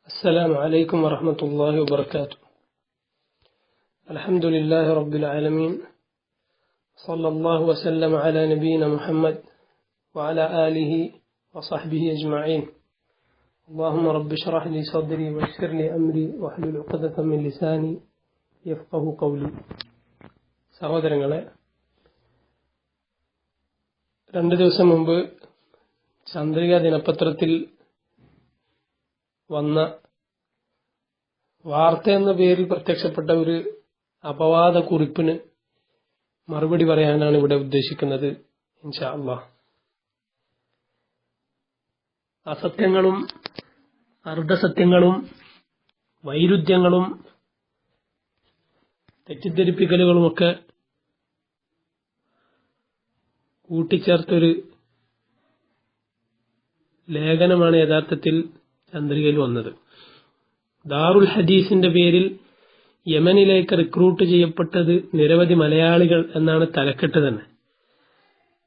السلام عليكم ورحمة الله وبركاته. الحمد لله رب العالمين، صلى الله وسلم على نبينا محمد وعلى آله وصحبه أجمعين. اللهم رب اشرح لي صدري ويسر لي أمري واحلل عقدة من لساني يفقه قولي. സഹോദരങ്ങളെ, 2 ദിവസം മുമ്പ് ചന്ദ്രിക ദിനപത്രത്തിൽ വന്ന വാർത്ത എന്ന പേരിൽ പ്രത്യക്ഷപ്പെട്ട ഒരു അപവാദ കുറിപ്പിന് മറുപടി പറയാനാണ് ഇവിടെ ഉദ്ദേശിക്കുന്നത്. ഇൻഷാ അല്ലാഹ്. അസത്യങ്ങളും അർദ്ധസത്യങ്ങളും വൈരുദ്ധ്യങ്ങളും തെറ്റിദ്ധരിപ്പിക്കലുകളുമൊക്കെ കൂട്ടിച്ചേർത്തൊരു ലേഖനമാണ് യഥാർത്ഥത്തിൽ ചന്ദ്രികയിൽ വന്നത്. ദാറുൽ ഹദീസിന്റെ പേരിൽ യമനിലേക്ക് റിക്രൂട്ട് ചെയ്യപ്പെട്ടത് നിരവധി മലയാളികൾ എന്നാണ് തലക്കെട്ട് തന്നെ.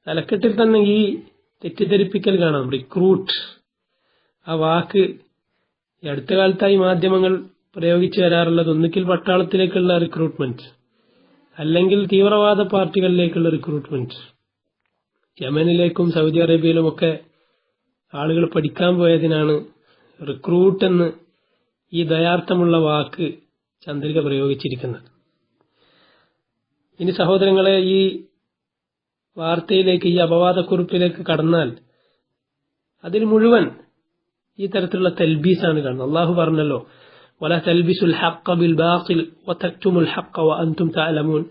തലക്കെട്ടിൽ തന്നെ ഈ തെറ്റിദ്ധരിപ്പിക്കൽ കാണാം. റിക്രൂട്ട്, ആ വാക്ക് ഈ അടുത്ത കാലത്തായി മാധ്യമങ്ങൾ പ്രയോഗിച്ചു വരാറുള്ളത് ഒന്നുകിൽ പട്ടാളത്തിലേക്കുള്ള റിക്രൂട്ട്മെന്റ്, അല്ലെങ്കിൽ തീവ്രവാദ പാർട്ടികളിലേക്കുള്ള റിക്രൂട്ട്മെന്റ്. യമനിലേക്കും സൗദി അറേബ്യയിലുമൊക്കെ ആളുകൾ പഠിക്കാൻ പോയതിനാണ് റിക്രൂട്ട് എന്ന് ഈ ദയാർത്ഥമുള്ള വാക്ക് ചന്ദ്രിക പ്രയോഗിച്ചിരിക്കുന്നത്. ഇനി സഹോദരങ്ങളെ, ഈ വാർത്തയിലേക്ക്, ഈ അപവാദക്കുറിപ്പിലേക്ക് കടന്നാൽ അതിൽ മുഴുവൻ ഈ തരത്തിലുള്ള തൽബീസാണ് കാണുന്നത്. അള്ളാഹു പറഞ്ഞല്ലോ, വലാ തൽബിസുൽ ഹഖ്ഖ ബിൽ ബാഖിൽ വതക്തുമുൽ ഹഖ്ഖ വഅൻതും തഅലമൂൻ.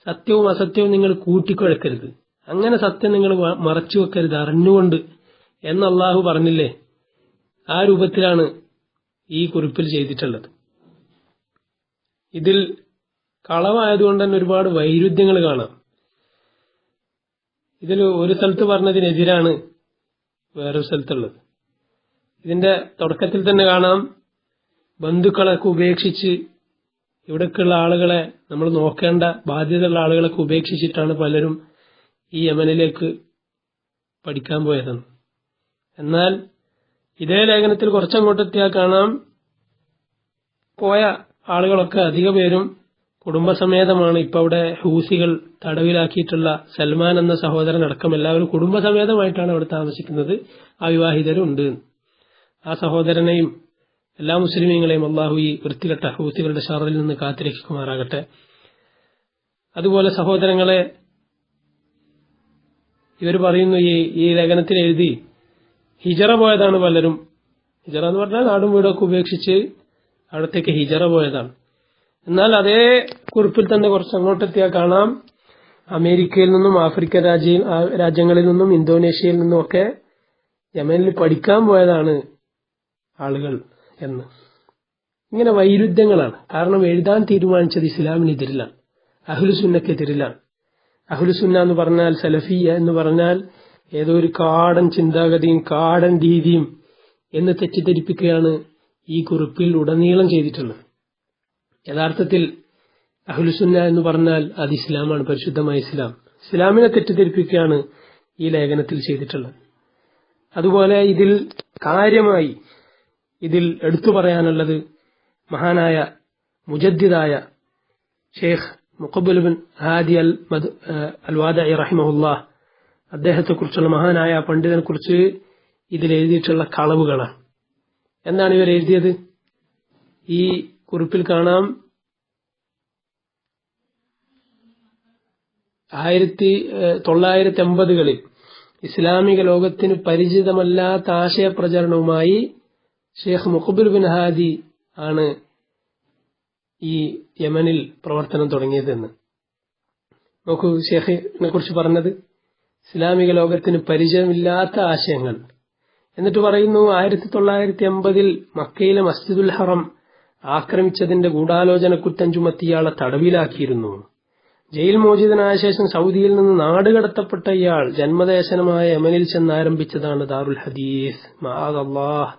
സത്യവും അസത്യവും നിങ്ങൾ കൂട്ടിക്കുഴക്കരുത്, അങ്ങനെ സത്യം നിങ്ങൾ മറച്ചു വെക്കരുത് അറിഞ്ഞുകൊണ്ട് എന്ന് അള്ളാഹു പറഞ്ഞില്ലേ. ആ രൂപത്തിലാണ് ഈ കുറിപ്പിൽ ചെയ്തിട്ടുള്ളത്. ഇതിൽ കളവായതുകൊണ്ട് തന്നെ ഒരുപാട് വൈരുദ്ധ്യങ്ങൾ കാണാം. ഇതിൽ ഒരു സ്ഥലത്ത് പറഞ്ഞതിനെതിരാണ് വേറൊരു സ്ഥലത്തുള്ളത്. ഇതിന്റെ തുടക്കത്തിൽ തന്നെ കാണാം, ബന്ധുക്കളൊക്കെ ഉപേക്ഷിച്ച് ഇവിടേക്കുള്ള ആളുകളെ, നമ്മൾ നോക്കേണ്ട ബാധ്യതയുള്ള ആളുകളൊക്കെ ഉപേക്ഷിച്ചിട്ടാണ് പലരും ഈ യമനിലേക്ക് പഠിക്കാൻ പോയതെന്ന്. എന്നാൽ ഇതേ ലേഖനത്തിൽ കുറച്ചങ്ങോട്ടെത്തിയാൽ കാണാം, പോയ ആളുകളൊക്കെ അധിക പേരും കുടുംബസമേതമാണ്. ഇപ്പൊ അവിടെ ഹൂസികൾ തടവിലാക്കിയിട്ടുള്ള സൽമാൻ എന്ന സഹോദരൻ അടക്കം എല്ലാവരും കുടുംബസമേതമായിട്ടാണ് അവിടെ താമസിക്കുന്നത്. അവിവാഹിതരും ഉണ്ട്. ആ സഹോദരനെയും എല്ലാ മുസ്ലിമീങ്ങളെയും അള്ളാഹു ഈ വൃത്തികെട്ട ഹൂസികളുടെ ഷർറിൽ നിന്ന് കാത്തിരക്ഷിക്കുമാറാകട്ടെ. അതുപോലെ സഹോദരങ്ങളെ, ഇവർ പറയുന്നു, ഈ ലേഖനത്തിൽ എഴുതി ഹിജറ പോയതാണ് പലരും. ഹിജറ എന്ന് പറഞ്ഞാൽ നാടും വീടൊക്കെ ഉപേക്ഷിച്ച് അവിടത്തേക്ക് ഹിജറ പോയതാണ്. എന്നാൽ അതേ കുറിപ്പിൽ തന്നെ കുറച്ച് അങ്ങോട്ടെത്തിയാൽ കാണാം, അമേരിക്കയിൽ നിന്നും ആഫ്രിക്കൻ രാജ്യങ്ങളിൽ നിന്നും ഇന്തോനേഷ്യയിൽ നിന്നും ഒക്കെ യമനിൽ പഠിക്കാൻ പോയതാണ് ആളുകൾ എന്ന്. ഇങ്ങനെ വൈരുദ്ധ്യങ്ങളാണ്. കാരണം എഴുതാൻ തീരുമാനിച്ചത് ഇസ്ലാമിനെതിരിലാണ്, അഹ്ലുസുന്നക്കെതിരിലാണ്. അഹ്ലുസുന്ന എന്ന് പറഞ്ഞാൽ, സലഫിയ എന്ന് പറഞ്ഞാൽ ഏതോ ഒരു കാടൻ ചിന്താഗതിയും കാടൻ രീതിയും എന്ന് തെറ്റിദ്ധരിപ്പിക്കുകയാണ് ഈ കുറിപ്പിൽ ഉടനീളം ചെയ്തിട്ടുള്ളത്. യഥാർത്ഥത്തിൽ അഹ്ലുസുന്ന എന്ന് പറഞ്ഞാൽ അത് ഇസ്ലാമാണ്, പരിശുദ്ധമായ ഇസ്ലാം. ഇസ്ലാമിനെ തെറ്റിദ്ധരിപ്പിക്കുകയാണ് ഈ ലേഖനത്തിൽ ചെയ്തിട്ടുള്ളത്. അതുപോലെ ഇതിൽ കാര്യമായി ഇതിൽ എടുത്തു പറയാനുള്ളത് മഹാനായ മുജദ്ദിദായ ഷെയ്ഖ് മുഖബിൽ ബിൻ ഹാദി അൽ വാദഇ റഹിമഹുല്ലാഹ്, അദ്ദേഹത്തെക്കുറിച്ചുള്ള മഹാനായ പണ്ഡിതനെ കുറിച്ച് ഇതിൽ എഴുതിയിട്ടുള്ള കളവുകളാണ്. എന്താണ് ഇവർ എഴുതിയത്? ഈ കുറിപ്പിൽ കാണാം, 1980കളിൽ ഇസ്ലാമിക ലോകത്തിന് പരിചിതമല്ലാത്ത ആശയപ്രചരണവുമായി ഷെയ്ഖ് മുഖബിൽ ബിൻ ഹാദി ആണ് ഈ യമനിൽ പ്രവർത്തനം തുടങ്ങിയതെന്ന്. നോക്കൂ, ഷെയ്ഖിനെ കുറിച്ച് പറഞ്ഞത് ഇസ്ലാമിക ലോകത്തിന് പരിചയമില്ലാത്ത ആശയങ്ങൾ. എന്നിട്ട് പറയുന്നു, 1980 മക്കയിലെ മസ്ജിദുൽ ഹറം ആക്രമിച്ചതിന്റെ ഗൂഢാലോചന കുറ്റം ചുമത്തി ഇയാളെ തടവിലാക്കിയിരുന്നു. ജയിൽ മോചിതനായ ശേഷം സൗദിയിൽ നിന്ന് നാടുകടത്തപ്പെട്ട ഇയാൾ ജന്മദേശനമായ യമനിൽ ചെന്നാരംഭിച്ചതാണ് ദാറുൽ ഹദീസ്. മഅദല്ലാഹ്,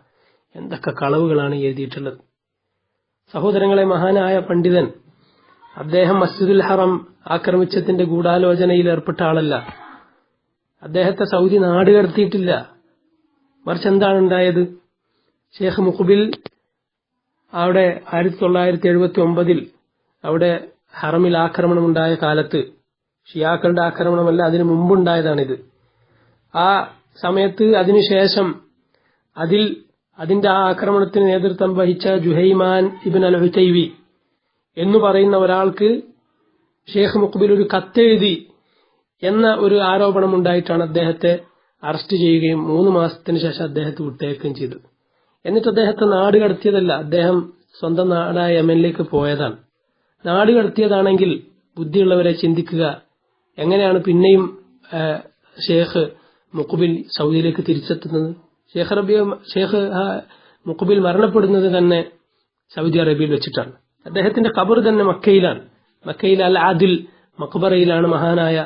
എന്തൊക്കെ കളവുകളാണ് എഴുതിയിട്ടുള്ളത്. സഹോദരങ്ങളെ, മഹാനായ പണ്ഡിതൻ അദ്ദേഹം മസ്ജിദുൽ ഹറം ആക്രമിച്ചതിന്റെ ഗൂഢാലോചനയിൽ ഏർപ്പെട്ട ആളല്ല. അദ്ദേഹത്തെ സൗദി നാടുകടത്തിയിട്ടില്ല. മറിച്ച് എന്താണ് ഉണ്ടായത്? ഷേഖ് മുഖ്ബിൽ അവിടെ 1979 അവിടെ ഹറമിൽ ആക്രമണമുണ്ടായ കാലത്ത്, ഷിയാക്കളുടെ ആക്രമണമല്ല, അതിനു മുമ്പുണ്ടായതാണിത്. ആ സമയത്ത് അതിനുശേഷം അതിന്റെ ആ ആക്രമണത്തിന് നേതൃത്വം വഹിച്ച ജുഹൈമാൻ ഇബ്ൻ അൽ ഉതൈവി എന്ന് പറയുന്ന ഒരാൾക്ക് ഷേഖ് മുഖ്ബിൽ ഒരു കത്തെഴുതി എന്ന ഒരു ആരോപണമുണ്ടായിട്ടാണ് അദ്ദേഹത്തെ അറസ്റ്റ് ചെയ്യുകയും 3 മാസത്തിന് ശേഷം അദ്ദേഹത്തെ വിട്ടേക്കുകയും ചെയ്തത്. എന്നിട്ട് അദ്ദേഹത്തെ നാട് കടത്തിയതല്ല, അദ്ദേഹം സ്വന്തം നാടായ യമനിലേക്ക് പോയതാണ്. നാട് കടത്തിയതാണെങ്കിൽ ബുദ്ധിയുള്ളവരെ ചിന്തിക്കുക, എങ്ങനെയാണ് പിന്നെയും ഷേഖ് മുഖ്ബിൽ സൗദിയിലേക്ക് തിരിച്ചെത്തുന്നത്? ഷേഖ് മുഖ്ബിൽ മരണപ്പെടുന്നത് തന്നെ സൗദി അറേബ്യയിൽ വെച്ചിട്ടാണ്. അദ്ദേഹത്തിന്റെ ഖബർ തന്നെ മക്കയിലാണ്. മക്കയിലെ അൽ ആദിൽ മഖ്ബറയിലാണ് മഹാനായ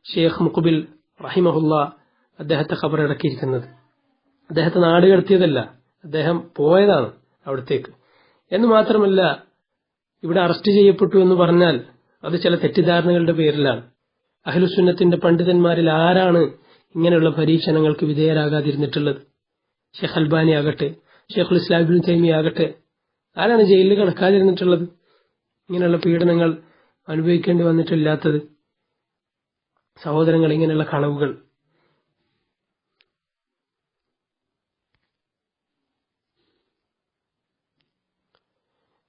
ഷേഖ് മുഖ്ബിൽ റഹിമഹുല്ല അദ്ദേഹത്തെ ഖബർ അടക്കിയിരിക്കുന്നത്. അദ്ദേഹത്തെ നാട് കടത്തിയതല്ല, അദ്ദേഹം പോയതാണ് അവിടത്തേക്ക്. എന്ന് മാത്രമല്ല, ഇവിടെ അറസ്റ്റ് ചെയ്യപ്പെട്ടു എന്ന് പറഞ്ഞാൽ അത് ചില തെറ്റിദ്ധാരണകളുടെ പേരിലാണ്. അഹ്ലുസുന്നത്തിന്റെ പണ്ഡിതന്മാരിൽ ആരാണ് ഇങ്ങനെയുള്ള പരീക്ഷണങ്ങൾക്ക് വിധേയരാകാതിരുന്നിട്ടുള്ളത്? ഷെയ്ഖ് അൽബാനി ആകട്ടെ, ഷെയ്ഖുൽ ഇസ്ലാം ഇബ്നു തൈമിയ്യ ആകട്ടെ, ആരാണ് ജയിലിൽ കിടക്കാതിരുന്നിട്ടുള്ളത്? ഇങ്ങനെയുള്ള പീഡനങ്ങൾ അനുഭവിക്കേണ്ടി വന്നിട്ടില്ലാത്തത്? സഹോദരങ്ങൾ, ഇങ്ങനെയുള്ള കളവുകൾ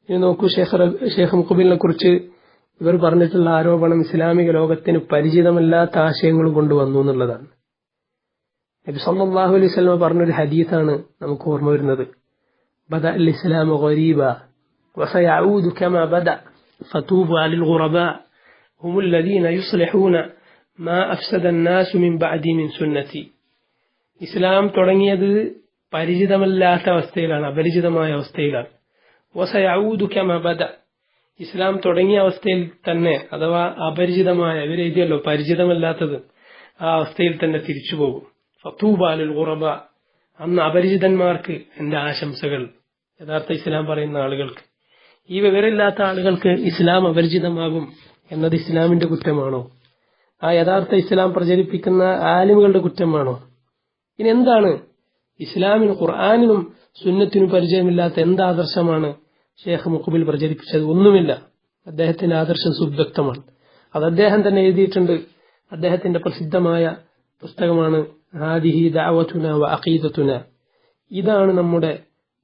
ഇനി നോക്കൂ. ഷേഖ് മുഖ്ബിലിനെ കുറിച്ച് ഇവർ പറഞ്ഞിട്ടുള്ള ആരോപണം ഇസ്ലാമിക ലോകത്തിന് പരിചിതമല്ലാത്ത ആശയങ്ങൾ കൊണ്ടുവന്നു എന്നുള്ളതാണ്. നബി സല്ലല്ലാഹു അലൈഹി വസല്ലം പറഞ്ഞൊരു ഹദീസാണ് നമുക്ക് ഓർമ്മ വരുന്നത്. ബദഅ അൽ ഇസ്ലാമു ഗരീബ വസയഊദു കമാ ബദഅ ഫതൂബു അലിൽ ഗുറബാ ഹുമുൽ ലദീന യുസ്ലിഹൂന മാ അഫ്സദ അന്നാസു മിൻ ബഅദി മിൻ സുന്നതി. ഇസ്ലാം തുടങ്ങിയത് പരിചിതമല്ലാത്ത അവസ്ഥയിലാണ്, അപരിചിതമായ അവസ്ഥയിലാണ്. വസയഊദു കമാ ബദഅ, ഇസ്ലാം തുടങ്ങിയ അവസ്ഥയിൽ തന്നെ, അഥവാ അപരിചിതമായ, ഇവരെഴുതിയല്ലോ പരിചിതമല്ലാത്തത്, ആ അവസ്ഥയിൽ തന്നെ തിരിച്ചു പോകും. ഫതൂബ അലിൽ ഗുറബ, അന്ന് അപരിചിതന്മാർക്ക് എന്റെ ആശംസകൾ. യഥാർത്ഥ ഇസ്ലാം പറയുന്ന ആളുകൾക്ക്, ഈ വിവരമില്ലാത്ത ആളുകൾക്ക് ഇസ്ലാം അപരിചിതമാകും എന്നത് ഇസ്ലാമിന്റെ കുറ്റമാണോ? ആ യഥാർത്ഥ ഇസ്ലാം പ്രചരിപ്പിക്കുന്ന ആലിമുകളുടെ കുറ്റമാണോ? ഇനി എന്താണ് ഇസ്ലാമിന്, ഖുർആനിനും സുന്നത്തിനും പരിചയമില്ലാത്ത എന്ത് ആദർശമാണ് ഷേഖ് മുഖ്ബിൽ പ്രചരിപ്പിച്ചത്? ഒന്നുമില്ല. അദ്ദേഹത്തിന്റെ ആദർശം സുവ്യക്തമാണ്. അത് അദ്ദേഹം തന്നെ എഴുതിയിട്ടുണ്ട്. അദ്ദേഹത്തിന്റെ പ്രസിദ്ധമായ പുസ്തകമാണ് ഹാദിഹി ദഅവതുന വ അഖീദതുന. ഇതാണ് നമ്മുടെ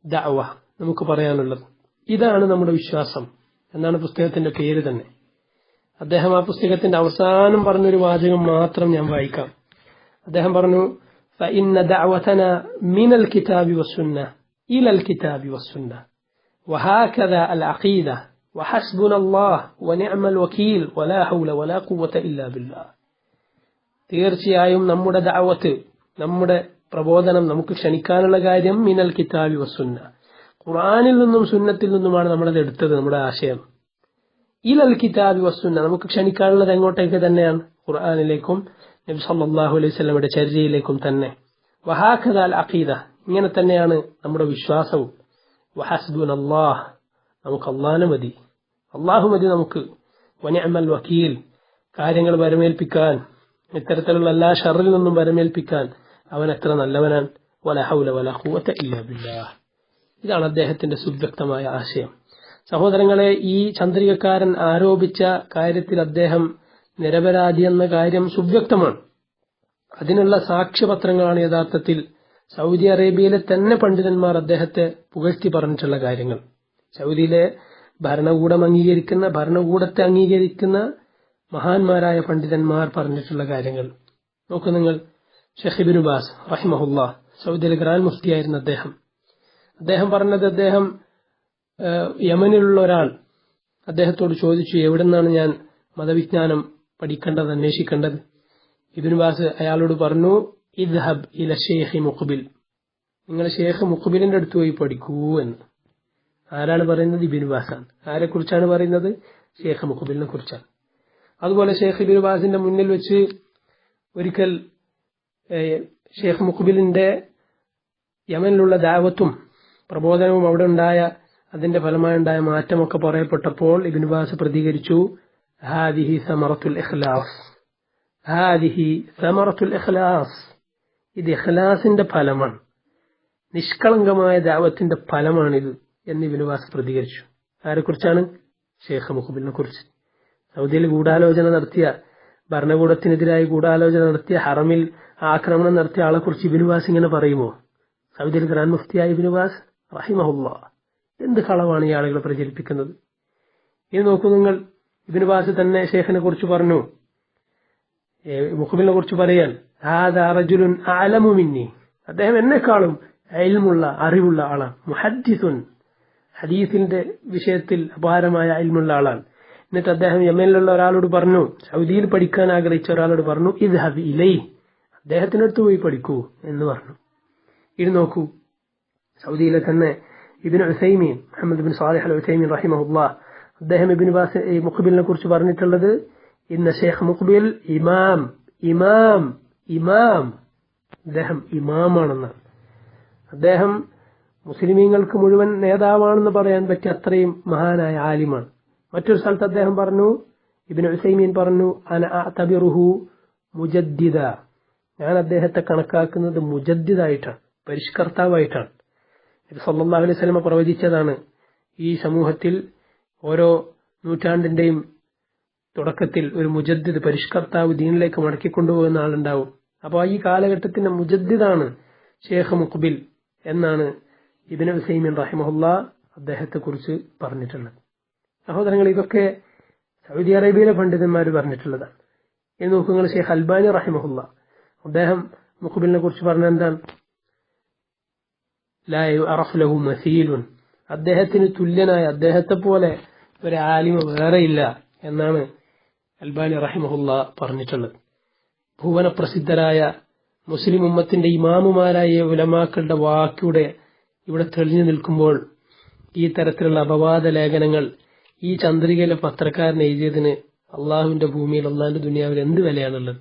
ദഅവ, നമുക്ക് പറയാനുള്ളത്. ഇതാണ് നമ്മുടെ വിശ്വാസം എന്നാണ് പുസ്തകത്തിന്റെ പേര് തന്നെ. അദ്ദേഹം ആ പുസ്തകത്തിന്റെ അവസാനം പറഞ്ഞൊരു വാചകം മാത്രം ഞാൻ വായിക്കാം. അദ്ദേഹം പറഞ്ഞു, فإن دعوتنا من الكتاب والسنة إلى الكتاب والسنة وهكذا العقيدة وحسبنا الله ونعم الوكيل ولا حول ولا قوة إلا بالله. തീർച്ചയായും നമ്മുടെ ദഅവത്ത്, നമ്മുടെ പ്രബോധനം, നമുക്ക് ക്ഷണിക്കാനുള്ള കാര്യം മിനൽ കിതാബി വസ്സുന്ന, ഖുർആനിൽ നിന്നും സുന്നത്തിൽ നിന്നുമാണ് നമ്മളത് എടുത്തത്. നമ്മുടെ ആശയം ഇലൽ കിതാബി വസ്സുന്ന, നമുക്ക് ക്ഷണിക്കാനുള്ളത് എങ്ങോട്ടേക്ക് തന്നെയാണ്? ഖുർആനിലേക്കും നബി സല്ലല്ലാഹു അലൈഹി വസല്ലമയുടെ ചര്യയിലേക്കും തന്നെ. വഹാകദാൽ അഖീദ, ഇങ്ങനെ തന്നെയാണ് നമ്മുടെ വിശ്വാസവും. വഹസ്ബുനല്ലാഹ്, നമുക്ക് അല്ലാഹു മതി, അല്ലാഹു മതി നമുക്ക്. വനിഅമൽ വക്കീൽ, കാര്യങ്ങൾ വരമേൽപ്പിക്കാൻ, ഇത്തരത്തിലുള്ള എല്ലാ ഷർറിൽ നിന്നും വരമേൽപ്പിക്കാൻ അവൻ എത്ര നല്ലവനാണ്. വലാ ഹൗല വലാ ഖുവത ഇല്ലാ ബില്ലാഹ്. ഇതാണ് അദ്ദേഹത്തിന്റെ സുവ്യക്തമായ ആശയം. സഹോദരങ്ങളെ, ഈ ചന്ദ്രികക്കാരൻ ആരോപിച്ച കാര്യത്തിൽ അദ്ദേഹം നിരപരാധി എന്ന കാര്യം സുവ്യക്തമാണ്. അതിനുള്ള സാക്ഷ്യപത്രങ്ങളാണ് യഥാർത്ഥത്തിൽ സൗദി അറേബ്യയിലെ തന്നെ പണ്ഡിതന്മാർ അദ്ദേഹത്തെ പുകഴ്ത്തി പറഞ്ഞിട്ടുള്ള കാര്യങ്ങൾ. സൗദിയിലെ ഭരണകൂടത്തെ അംഗീകരിക്കുന്ന മഹാന്മാരായ പണ്ഡിതന്മാർ പറഞ്ഞിട്ടുള്ള കാര്യങ്ങൾ നോക്കൂ നിങ്ങൾ. ഷെയ്ഖ് ഇബ്നു ബാസ് റഹിമഹുല്ലാഹ്, സൗദിയിലെ ഗ്രാൻഡ് മുഫ്തിയായിരുന്ന അദ്ദേഹം പറഞ്ഞത്, അദ്ദേഹം യമനിലുള്ള ഒരാൾ അദ്ദേഹത്തോട് ചോദിച്ചു, എവിടെ നിന്നാണ് ഞാൻ മതവിജ്ഞാനം പഠിക്കേണ്ടത്, അന്വേഷിക്കേണ്ടത്? ഇബ്നു ബാസ് അയാളോട് പറഞ്ഞു, ഇദ്ഹബ് ഇല ഷെയ്ഖ് മുഖ്ബിൽ, നിങ്ങൾ ഷെയ്ഖ് മുഖ്ബിലിന്റെ അടുത്ത് പോയി പഠിക്കൂ എന്ന്. ആരാണ് പറയുന്നത്? ഇബ്നു ബാസാണ്. ആരെ കുറിച്ചാണ് പറയുന്നത്? ഷെയ്ഖ് മുഖ്ബിലിനെ കുറിച്ചാണ്. അതുപോലെ ഷെയ്ഖ് ഇബ്നു ബാസിന്റെ മുന്നിൽ വെച്ച് ഒരിക്കൽ ഷെയ്ഖ് മുഖ്ബിലിന്റെ യമനിലുള്ള ദഅവത്തും പ്രബോധനവും അവിടെ ഉണ്ടായ, അതിന്റെ ഫലമായുണ്ടായ മാറ്റമൊക്കെ പറയപ്പെട്ടപ്പോൾ ഇബ്നു ബാസ് പ്രതികരിച്ചു, ഹാദിഹി സമറത്തുൽ ഇഖ്ലാസ്, ഹാദിഹി സമറത്തുൽ ഇഖ്ലാസ്, ഇത് ഇഖ്ലാസിന്റെ ഫലമാണ്. നിഷ്കളങ്കമായ ദഅവത്തിന്റെ ഫലമാണിത് എന്ന് ഇബ്നു ബാസ് പ്രതികരിച്ചു. ആരെക്കുറിച്ചാണ്? ഷെയ്ഖ് മുഖ്ബിലിനെ കുറിച്ച്. സൗദിയിൽ ഗൂഢാലോചന നടത്തിയ, ഭരണകൂടത്തിനെതിരായി ഗൂഢാലോചന നടത്തിയ, ഹറമിൽ ആക്രമണം നടത്തിയ ആളെ കുറിച്ച് ഇബ്നു ബാസ് ഇങ്ങനെ പറയുമോ? സൗദിയിൽ ഗ്രാൻഡ് മുഫ്തിയായ ഇബ്നു ബാസ് റഹിമഹുല്ലാഹ് എന്ത് കളവാണ് ഈ ആളുകൾ പ്രചരിപ്പിക്കുന്നത്. ഇനി നോക്കൂ നിങ്ങൾ, ഇബ്നു ബാസ് തന്നെ ഷെയ്ഖിനെ കുറിച്ച് പറഞ്ഞു, മുഖ്ബിലിനെ കുറിച്ച് പറയാൻ, ഹാദാ റജുലുൻ അഅലമു മിന്നി, അദ്ദേഹം എന്നെക്കാളും ഇൽമുള്ള, അറിവുള്ള ആളാണ്. മുഹദ്ദിസുൻ, ഹദീസിന്റെ വിഷയത്തിൽ അപാരമായ ഇൽമുള്ള ആളാണ്. എന്നിട്ട് അദ്ദേഹം യമനിലുള്ള ഒരാളോട് പറഞ്ഞു, സൗദിയിൽ പഠിക്കാൻ ആഗ്രഹിച്ച ഒരാളോട് പറഞ്ഞു, ഇദ്ഹബ് ഇലൈഹി, അദ്ദേഹത്തിനടുത്ത് പോയി പഠിക്കൂ എന്ന് പറഞ്ഞു. ഇത് നോക്കൂ, സൗദിയിലെ തന്നെ ഇബ്നു ഉസൈമീൻ, മുഹമ്മദ് ബിൻ സാലിഹ് അൽ ഉസൈമീൻ റഹിമഹുല്ലാഹ്, അദ്ദേഹം ഇബ്നു ബാസ് മുഖ്ബിലിനെ കുറിച്ച് പറഞ്ഞിട്ടുള്ളത്, ഇന്ന ഷെയ്ഖ് മുഖ്ബിൽ ഇമാം ഇമാം ഇമാം, അദ്ദേഹം ഇമാമാണെന്നാണ്. അദ്ദേഹം മുസ്ലിമീങ്ങൾക്ക് മുഴുവൻ നേതാവാണെന്ന് പറയാൻ പറ്റിയ അത്രയും മഹാനായ ആലിമാണ്. മറ്റൊരു സ്ഥലത്ത് അദ്ദേഹം പറഞ്ഞു, ഇബ്നു ഉസൈമീൻ പറഞ്ഞു, അന അഅ്തബിറുഹു മുജദ്ദിദ, ഞാൻ അദ്ദേഹത്തെ കണക്കാക്കുന്നത് മുജദ്ദിദായിട്ടാണ്, പരിഷ്കർത്താവായിട്ടാണ്. നബി സല്ലല്ലാഹു അലൈഹി വസല്ലം പ്രവചിച്ചതാണ്, ഈ സമൂഹത്തിൽ ഓരോ നൂറ്റാണ്ടിന്റെയും തുടക്കത്തിൽ ഒരു മുജദ്ദിദ്, പരിഷ്കർത്താവ്, ദീനിലേക്ക് മടക്കിക്കൊണ്ടുപോകുന്ന ആളുണ്ടാവും. അപ്പോൾ ഈ കാലഘട്ടത്തിന്റെ മുജദ്ദിദാണ് ഷെയ്ഖ് മുഖ്ബിൽ എന്നാണ് ഇബ്നു ഉസൈമീൻ റഹിമഹുല്ലാഹ് അദ്ദേഹത്തെ കുറിച്ച് പറഞ്ഞിട്ടുള്ളത്. സഹോദരങ്ങൾ, ഇതൊക്കെ സൗദി അറേബ്യയിലെ പണ്ഡിതന്മാർ പറഞ്ഞിട്ടുള്ളതാണ്. ഇനി നോക്കുക, ഷെയ്ഖ് അൽബാനി റഹിമഹുല്ലാഹ് അദ്ദേഹം മുഖ്ബിലിനെ കുറിച്ച് പറഞ്ഞ എന്താണ്? ലാ യുഅറഫ് ലഹു മസീലുൻ, അദ്ദേഹത്തിന് തുല്യനായ, അദ്ദേഹത്തെ പോലെ ഒരു ആലിമ വേറെയില്ല എന്നാണ് അൽബാനി റഹിമഹുല്ലാഹ് പറഞ്ഞിട്ടുള്ളത്. ഭുവന പ്രസിദ്ധരായ മുസ്ലിം ഉമ്മത്തിന്റെ ഇമാമുമാരായ ഉലമാക്കളുടെ വാക്കിലൂടെ ഇവിടെ തെളിഞ്ഞു നിൽക്കുമ്പോൾ ഈ തരത്തിലുള്ള അപവാദ ലേഖനങ്ങൾ ഈ ചന്ദ്രികയിലെ പത്രക്കാരൻ എഴുതിയതിന് അള്ളാഹുവിന്റെ ഭൂമിയിൽ, അള്ളാഹിന്റെ ദുനിയാവിൽ എന്ത് വിലയാണുള്ളത്?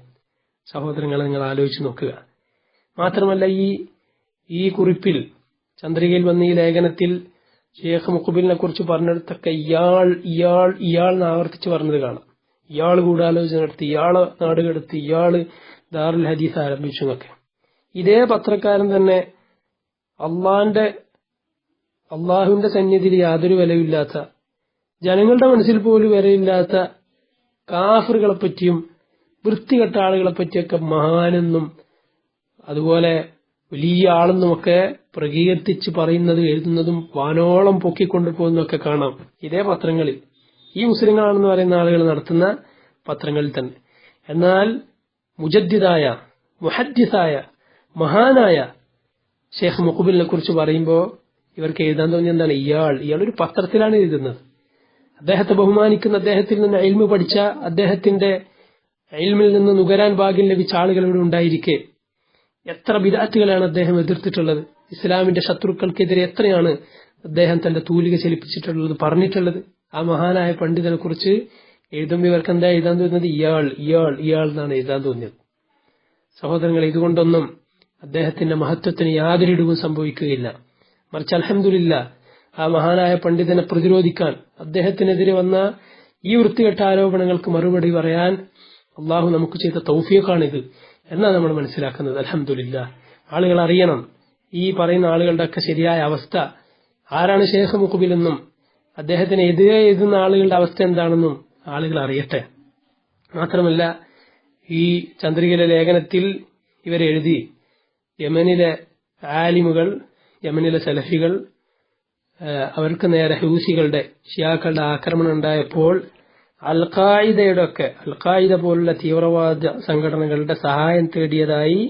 സഹോദരങ്ങളെ, നിങ്ങൾ ആലോചിച്ച് നോക്കുക. മാത്രമല്ല, ഈ കുറിപ്പിൽ, ചന്ദ്രികയിൽ വന്ന ഈ ലേഖനത്തിൽ ഷെയ്ഖ് മുഖ്ബിലിനെ കുറിച്ച് പറഞ്ഞിടത്തൊക്കെ ഇയാൾ ഇയാൾ ഇയാൾ എന്ന് ആവർത്തിച്ച് പറഞ്ഞത് കാണാം. ഇയാൾ ഗൂഢാലോചന നടത്തി, ഇയാള് നാടുകടത്തി, ഇയാള് ദാറുൽ ഹദീസ് ആരംഭിച്ചു എന്നൊക്കെ. ഇതേ പത്രക്കാരൻ തന്നെ അള്ളാഹുവിന്റെ സന്നിധിയിൽ യാതൊരു വിലയില്ലാത്ത, ജനങ്ങളുടെ മനസ്സിൽ പോലും വിലയില്ലാത്ത കാഫറുകളെ പറ്റിയും വൃത്തികെട്ട ആളുകളെ പറ്റിയൊക്കെ മഹാനെന്നും അതുപോലെ വലിയ ആളെന്നുമൊക്കെ പ്രകീർത്തിച്ച് പറയുന്നതും എഴുതുന്നതും വാനോളം പൊക്കിക്കൊണ്ടു പോകുന്നതൊക്കെ കാണാം ഇതേ പത്രങ്ങളിൽ, ഈ മുസ്ലിങ്ങളാണെന്ന് പറയുന്ന ആളുകൾ നടത്തുന്ന പത്രങ്ങളിൽ തന്നെ. എന്നാൽ മുജദ്ദിദായ, മുഹദ്ദിസായ, മഹാനായ ഷെയ്ഖ് മുഖ്ബിലിനെ കുറിച്ച് പറയുമ്പോൾ ഇവർക്ക് എഴുതാൻ തോന്നിയ എന്താണ്? ഇയാളൊരു പത്രത്തിലാണ് എഴുതുന്നത്. അദ്ദേഹത്തെ ബഹുമാനിക്കുന്ന, അദ്ദേഹത്തിൽ നിന്ന് ഇൽമു പഠിച്ച, അദ്ദേഹത്തിന്റെ ഇൽമിൽ നിന്ന് നുകരാൻ ഭാഗ്യം ലഭിച്ച ആളുകൾ ഇവിടെ ഉണ്ടായിരിക്കെ എത്ര ബിദ്അത്തുകളാണ് അദ്ദേഹം എതിർത്തിട്ടുള്ളത്. ഇസ്ലാമിന്റെ ശത്രുക്കൾക്കെതിരെ എത്രയാണ് അദ്ദേഹം തന്റെ തൂലിക ചലിപ്പിച്ചിട്ടുള്ളത്, പറഞ്ഞിട്ടുള്ളത്. ആ മഹാനായ പണ്ഡിതനെ കുറിച്ച് എഴുതുമ്പോൾ ഇവർക്ക് എന്താ എഴുതാൻ തോന്നുന്നത്? ഇയാൾ എന്നാണ് എഴുതാൻ തോന്നിയത്. സഹോദരങ്ങൾ, ഇതുകൊണ്ടൊന്നും അദ്ദേഹത്തിന്റെ മഹത്വത്തിന് യാതൊരു ഇടിവും സംഭവിക്കുകയില്ല. മറിച്ച് അൽഹംദുലില്ലാ, ആ മഹാനായ പണ്ഡിതനെ പ്രതിരോധിക്കാൻ, അദ്ദേഹത്തിനെതിരെ വന്ന ഈ വൃത്തികെട്ട ആരോപണങ്ങൾക്ക് മറുപടി പറയാൻ അള്ളാഹു നമുക്ക് ചെയ്ത തൗഫീഖാണിത് എന്നാണ് നമ്മൾ മനസ്സിലാക്കുന്നത്. അൽഹംദുലില്ലാ, ആളുകൾ അറിയണം ഈ പറയുന്ന ആളുകളുടെ ഒക്കെ ശരിയായ അവസ്ഥ. ആരാണ് ഷെയ്ഖ് മുഖ്ബിൽ എന്നും അദ്ദേഹത്തിന് എതിരെ എഴുതുന്ന ആളുകളുടെ അവസ്ഥ എന്താണെന്നും ആളുകൾ അറിയട്ടെ. മാത്രമല്ല, ഈ ചന്ദ്രികയിലെ ലേഖനത്തിൽ ഇവരെഴുതി, യമനിലെ ആലിമുകൾ, യമനിലെ സലഫികൾ, അവർക്ക് നേരെ ഹൂസികളുടെ, ഷിയാക്കളുടെ ആക്രമണം ഉണ്ടായപ്പോൾ അൽഖായിദ പോലുള്ള തീവ്രവാദ സംഘടനകളുടെ സഹായം തേടിയതായി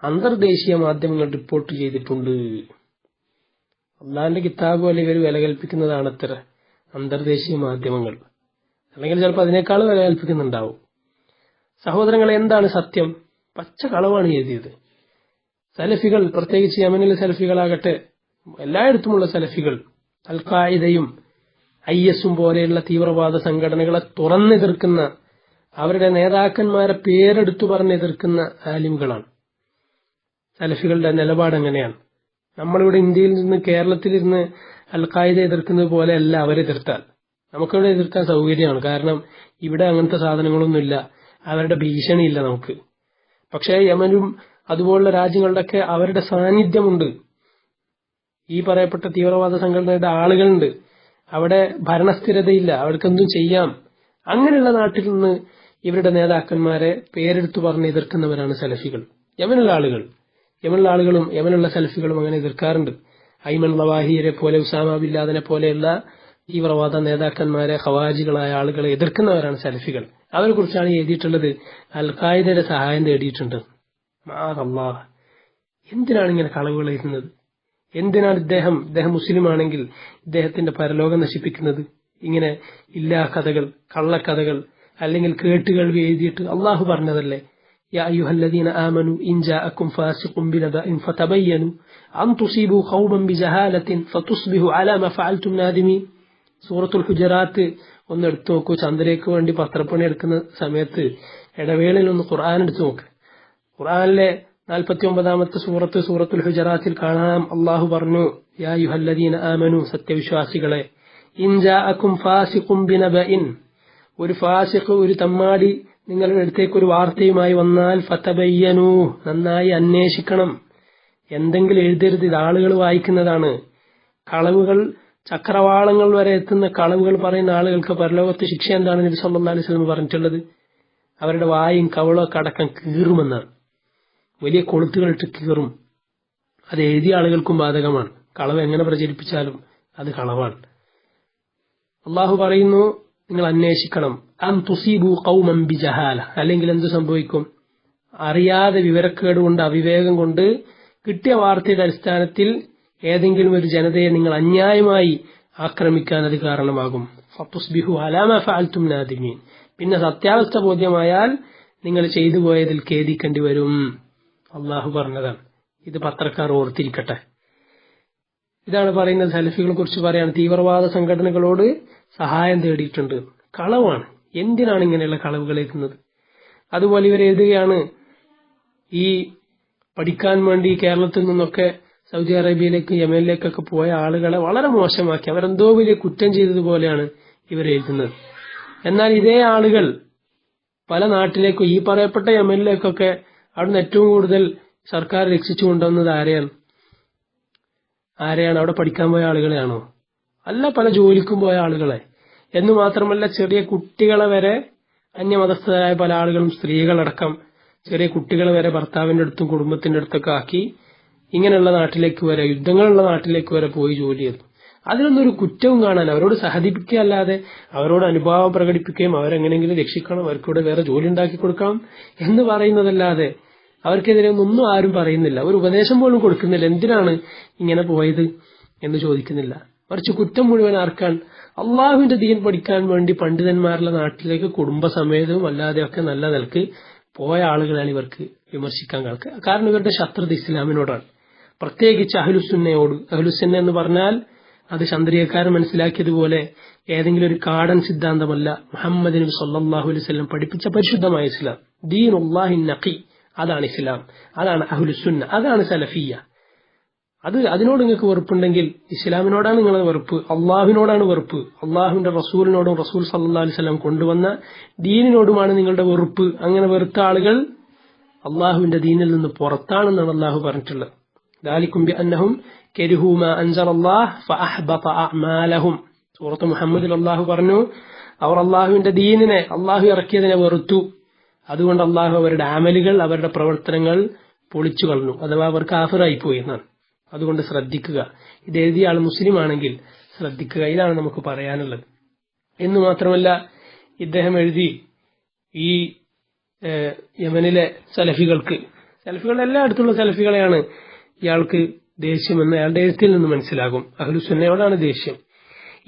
അന്തർദേശീയ മാധ്യമങ്ങൾ റിപ്പോർട്ട് ചെയ്തിട്ടുണ്ട്. അള്ളാഹിന്റെ കിതാബ് പോലെ ഇവർ വില കൽപ്പിക്കുന്നതാണ് അത്ര അന്തർദേശീയ മാധ്യമങ്ങൾ, അല്ലെങ്കിൽ ചിലപ്പോൾ അതിനേക്കാൾ വില കൽപ്പിക്കുന്നുണ്ടാവും. സഹോദരങ്ങളെ, എന്താണ് സത്യം? പച്ച കളവാണ് എഴുതിയത്. സലഫികൾ, പ്രത്യേകിച്ച് യമനിലെ സലഫികളാകട്ടെ, എല്ലായിടത്തുമുള്ള സലഫികൾ അൽഖായിദയും IS പോലെയുള്ള തീവ്രവാദ സംഘടനകളെ തുറന്നെതിർക്കുന്ന, അവരുടെ നേതാക്കന്മാരെ പേരെടുത്തു പറഞ്ഞെതിർക്കുന്ന ആലിമുകളാണ്. സലഫികളുടെ നിലപാട് എങ്ങനെയാണ്? നമ്മളിവിടെ ഇന്ത്യയിൽ നിന്ന്, കേരളത്തിലിരുന്ന് അൽഖായിദ എതിർക്കുന്നത് പോലെ അല്ല അവരെതിർത്താൽ. നമുക്കിവിടെ എതിർക്കാൻ സൗകര്യമാണ്, കാരണം ഇവിടെ അങ്ങനത്തെ സാധനങ്ങളൊന്നുമില്ല, അവരുടെ ഭീഷണിയില്ല നമുക്ക്. പക്ഷേ യമനും അതുപോലുള്ള രാജ്യങ്ങളുടെയൊക്കെ അവരുടെ സാന്നിധ്യമുണ്ട്. ഈ പറയപ്പെട്ട തീവ്രവാദ സംഘടനയുടെ ആളുകളുണ്ട്, അവിടെ ഭരണസ്ഥിരതയില്ല, അവർക്കെന്തും ചെയ്യാം. അങ്ങനെയുള്ള നാട്ടിൽ നിന്ന് ഇവരുടെ നേതാക്കന്മാരെ പേരെടുത്തു പറഞ്ഞ് എതിർക്കുന്നവരാണ് സലഫികൾ. യമനുള്ള ആളുകളും യമനുള്ള സലഫികളും അങ്ങനെ എതിർക്കാറുണ്ട്. ഐമൻ ലവാഹിയെ പോലെ, ഉസാമ ബിൻ ലാദനെ പോലെയുള്ള തീവ്രവാദ നേതാക്കന്മാരെ, ഖവാരിജികളായ ആളുകളെ എതിർക്കുന്നവരാണ് സലഫികൾ. അവരെ കുറിച്ചാണ് എഴുതിയിട്ടുള്ളത്, അൽ ഖായിദയുടെ സഹായം തേടിയിട്ടുണ്ട്. മഅദല്ലാഹ്, എന്തിനാണ് ഇങ്ങനെ കളവുകൾ എഴുതുന്നത്? എന്തിനാണ് ഇദ്ദേഹം മുസ്ലിമാണെങ്കിൽ ഇദ്ദേഹത്തിന്റെ പരലോകം നശിപ്പിക്കുന്നത്? ഇങ്ങനെ ഇല്ലാ കഥകൾ, കള്ളക്കഥകൾ, അല്ലെങ്കിൽ കേട്ടുകേൾവി എഴുതിയിട്ട്. അള്ളാഹു പറഞ്ഞതല്ലേ, യാ അയ്യുഹല്ലദീന ആമനു ഇൻ ജാഅക്കും ഫാസിഖുൻ ബിനബഇൻ ഫതബയ്യനു അൻ തുസീബു ഖൗമൻ ബിജഹാലത്തിൻ ഫതുസ്ബിഹു അലാ മാ ഫഅൽതും നാദിമീൻ. സൂറത്തുൽ ഹുജറാത്ത് ഒന്ന് എടുത്തു നോക്കൂ. ചന്ദ്രയ്ക്ക് വേണ്ടി പത്രപ്പണി എടുക്കുന്ന സമയത്ത് ഇടവേളയിൽ ഒന്ന് ഖുർആൻ എടുത്തു നോക്ക്. ഖുർആനിലെ 49ാമത്തെ സൂറത്തുൽ ഹുജറാത്തിൽ കാണാം, അള്ളാഹു പറഞ്ഞു, യാ അയ്യുഹല്ലദീന ആമനു, സത്യവിശ്വാസികളെ, ഇൻ ജാഅക്കും ഫാസിഖുൻ ബിനബഇൻ, ഒരു ഫാസിഖ്, ഒരു തമ്മാടി നിങ്ങളുടെ അടുത്തേക്ക് ഒരു വാർത്തയുമായി വന്നാൽ ഫതബയ്യനു, നന്നായി അന്വേഷിക്കണം. എന്തെങ്കിലും എഴുതരുത്, ഇത് ആളുകൾ വായിക്കുന്നതാണ്. കളവുകൾ, ചക്രവാളങ്ങൾ വരെ എത്തുന്ന കളവുകൾ പറയുന്ന ആളുകൾക്ക് പരലോകത്ത് ശിക്ഷ എന്താണ് നബി സല്ലല്ലാഹു അലൈഹി വസല്ലം പറഞ്ഞിട്ടുള്ളത്? അവരുടെ വായും കവളൊക്കെ അടക്കം കീറുമെന്നാണ്. വലിയ കൊളുത്തുകളിട്ട് കീറും. അത് എഴുതിയ ആളുകൾക്കും ബാധകമാണ്. കളവ് എങ്ങനെ പ്രചരിപ്പിച്ചാലും അത് കളവാണ്. അള്ളാഹു പറയുന്നു, നിങ്ങൾ അന്വേഷിക്കണം. അൻ തുസീബു ഖൗമൻ ബിജഹാല, അല്ലെങ്കിൽ എന്ത് സംഭവിക്കും? അറിയാതെ, വിവരക്കേട് കൊണ്ട്, അവിവേകം കൊണ്ട് കിട്ടിയ വാർത്തയുടെ അടിസ്ഥാനത്തിൽ ഏതെങ്കിലും ഒരു ജനതയെ നിങ്ങൾ അന്യായമായി ആക്രമിക്കാൻ അത് കാരണമാകും. ഫതുസ്ബിഹു അലാ മാ ഫഅൽതും നാദിമീൻ, പിന്നെ സത്യാവസ്ഥ ബോധ്യമായാൽ നിങ്ങൾ ചെയ്തു പോയതിൽ ഖേദിക്കേണ്ടി വരും. അള്ളാഹു പറഞ്ഞതാണ്. ഇത് പത്രക്കാർ ഓർത്തിരിക്കട്ടെ. ഇതാണ് പറയുന്നത്. സലഫികളെ കുറിച്ച് പറയാണ്, തീവ്രവാദ സംഘടനകളോട് സഹായം തേടിയിട്ടുണ്ട്. കളവാണ്. എന്തിനാണ് ഇങ്ങനെയുള്ള കളവുകൾ എഴുതുന്നത്? അതുപോലെ ഇവർ എഴുതുകയാണ്, ഈ പഠിക്കാൻ വേണ്ടി കേരളത്തിൽ നിന്നൊക്കെ സൗദി അറേബ്യയിലേക്ക്, യമനിലേക്കൊക്കെ പോയ ആളുകളെ വളരെ മോശമാക്കി, അവരെന്തോ വലിയ കുറ്റം ചെയ്തതുപോലെയാണ് ഇവർ എഴുതുന്നത്. എന്നാൽ ഇതേ ആളുകൾ പല നാട്ടിലേക്കും, ഈ പറയപ്പെട്ട യമനിലേക്കൊക്കെ, അവിടുന്ന് ഏറ്റവും കൂടുതൽ സർക്കാർ രക്ഷിച്ചു കൊണ്ടുവന്നത് ആരെയാണ്? അവിടെ പഠിക്കാൻ പോയ ആളുകളെയാണോ? അല്ല, പല ജോലിക്കും പോയ ആളുകളെ. എന്ന് മാത്രമല്ല, ചെറിയ കുട്ടികളെ വരെ, അന്യമതസ്ഥരായ പല ആളുകളും, സ്ത്രീകളടക്കം ചെറിയ കുട്ടികളെ വരെ ഭർത്താവിന്റെ അടുത്തും കുടുംബത്തിന്റെ അടുത്തൊക്കെ ആക്കി ഇങ്ങനെയുള്ള നാട്ടിലേക്ക് വരെ, യുദ്ധങ്ങളുള്ള നാട്ടിലേക്ക് വരെ പോയി ജോലി ചെയ്തു. അതിനൊന്നും ഒരു കുറ്റവും കാണാൻ, അവരോട് സഹതിപ്പിക്കുക അല്ലാതെ അവരോട് അനുഭാവം പ്രകടിപ്പിക്കുകയും അവരെങ്ങനെയെങ്കിലും രക്ഷിക്കണം, അവർക്കൂടെ വേറെ ജോലി ഉണ്ടാക്കി കൊടുക്കണം എന്ന് പറയുന്നതല്ലാതെ അവർക്കെതിരെ ഒന്നും ആരും പറയുന്നില്ല. ഒരു ഉപദേശം പോലും കൊടുക്കുന്നില്ല. എന്തിനാണ് ഇങ്ങനെ പോയത് എന്ന് ചോദിക്കുന്നില്ല. മറിച്ച് കുറ്റം മുഴുവൻ ആർക്കാൻ? അള്ളാഹുവിന്റെ ദീൻ പഠിക്കാൻ വേണ്ടി പണ്ഡിതന്മാരുടെ നാട്ടിലേക്ക് കുടുംബസമേതവും അല്ലാതെയൊക്കെ നല്ല നിലക്ക് പോയ ആളുകളാണ് ഇവർക്ക് വിമർശിക്കാൻ കാരണം ഇവരുടെ ശത്രുത ഇസ്ലാമിനോടാണ്, പ്രത്യേകിച്ച് അഹ്ലുസുന്നയോട്. അഹ്ലുസുന്ന എന്ന് പറഞ്ഞാൽ അത് ചന്ദ്രികക്കാരൻ മനസ്സിലാക്കിയതുപോലെ ഏതെങ്കിലും ഒരു കാടൻ സിദ്ധാന്തമല്ല. മുഹമ്മദ് നബി സല്ലല്ലാഹു അലൈഹി വസല്ലം പഠിപ്പിച്ച പരിശുദ്ധമായ ഇസ്ലാം, ദീനുല്ലാഹി നഖി, അതാണ് ഇസ്ലാം, അതാണ് അഹ്ലുസുന്ന, അതാണ് സലഫിയ്യ. അതിനോട് നിങ്ങൾക്ക് വെറുപ്പുണ്ടെങ്കിൽ ഇസ്ലാമിനോടാണ് നിങ്ങളുടെ വെറുപ്പ്, അള്ളാഹുവിനോടാണ് വെറുപ്പ്, അള്ളാഹുവിന്റെ റസൂലിനോടും റസൂൽ സല്ലല്ലാഹു അലൈഹി വസല്ലം കൊണ്ടുവന്ന ദീനിനോടുമാണ് നിങ്ങളുടെ വെറുപ്പ്. അങ്ങനെ വെറുത്ത ആളുകൾ അള്ളാഹുവിന്റെ ദീനിൽ നിന്ന് പുറത്താണെന്നാണ് അള്ളാഹു പറഞ്ഞിട്ടുള്ളത്. ദാലികും ബിഅന്നഹും കരിഹൂ മാ അൻസലല്ലാഹ് ഫഅഹ്ബത അഅ്മാലഹും. സൂറത്ത് മുഹമ്മദിൽ അള്ളാഹു പറഞ്ഞു, അവർ അള്ളാഹുവിന്റെ ദീനിനെ, അള്ളാഹു ഇറക്കിയതിനെ വെറുത്തു, അതുകൊണ്ട് അള്ളാഹു അവരുടെ അമലുകൾ, അവരുടെ പ്രവർത്തനങ്ങൾ പൊളിച്ചു കളഞ്ഞു, അഥവാ അവർ കാഫിറായി പോയി എന്നാണ്. അതുകൊണ്ട് ശ്രദ്ധിക്കുക. ഇത് എഴുതിയ ആൾ മുസ്ലിം ആണെങ്കിൽ ശ്രദ്ധിക്കുക. ഇതാണ് നമുക്ക് പറയാനുള്ളത്. എന്ന് മാത്രമല്ല, ഇദ്ദേഹം എഴുതി ഈ യമനിലെ സലഫികൾ എല്ലായിടത്തുള്ള സലഫികളെയാണ് ഇയാൾക്ക് ദേഷ്യമെന്ന് അയാളുടെ എഴുത്തിൽ നിന്ന് മനസ്സിലാകും. അഹ്ലുസുന്നയോടാണ് ദേഷ്യം.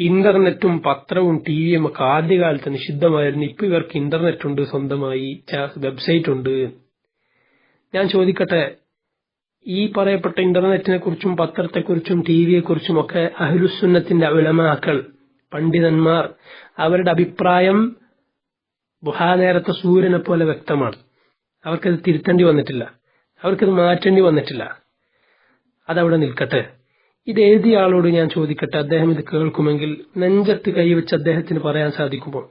ഇന്റർനെറ്റും പത്രവും ടിവിയും ഒക്കെ ആദ്യകാലത്ത് നിഷിദ്ധമായിരുന്നു. ഇപ്പൊ ഇവർക്ക് ഇന്റർനെറ്റ് ഉണ്ട്, സ്വന്തമായി വെബ്സൈറ്റ് ഉണ്ട്. ഞാൻ ചോദിക്കട്ടെ, ഈ പറയപ്പെട്ട ഇന്റർനെറ്റിനെ കുറിച്ചും പത്രത്തെക്കുറിച്ചും ടിവിയെക്കുറിച്ചും ഒക്കെ അഹ്ലുസുന്നത്തിന്റെ ഉലമാക്കൾ, പണ്ഡിതന്മാർ, അവരുടെ അഭിപ്രായം ബുഹാനേരത്തെ സൂര്യനെ പോലെ വ്യക്തമാണ്. അവർക്കത് തിരുത്തേണ്ടി വന്നിട്ടില്ല, അവർക്കത് മാറ്റേണ്ടി വന്നിട്ടില്ല. അതവിടെ നിൽക്കട്ടെ. ഇത് എഴുതിയ ആളോട് ഞാൻ ചോദിക്കട്ടെ, അദ്ദേഹം ഇത് കേൾക്കുമെങ്കിൽ നെഞ്ചത്ത് കൈവച്ച് അദ്ദേഹത്തിന് പറയാൻ സാധിക്കുമോ,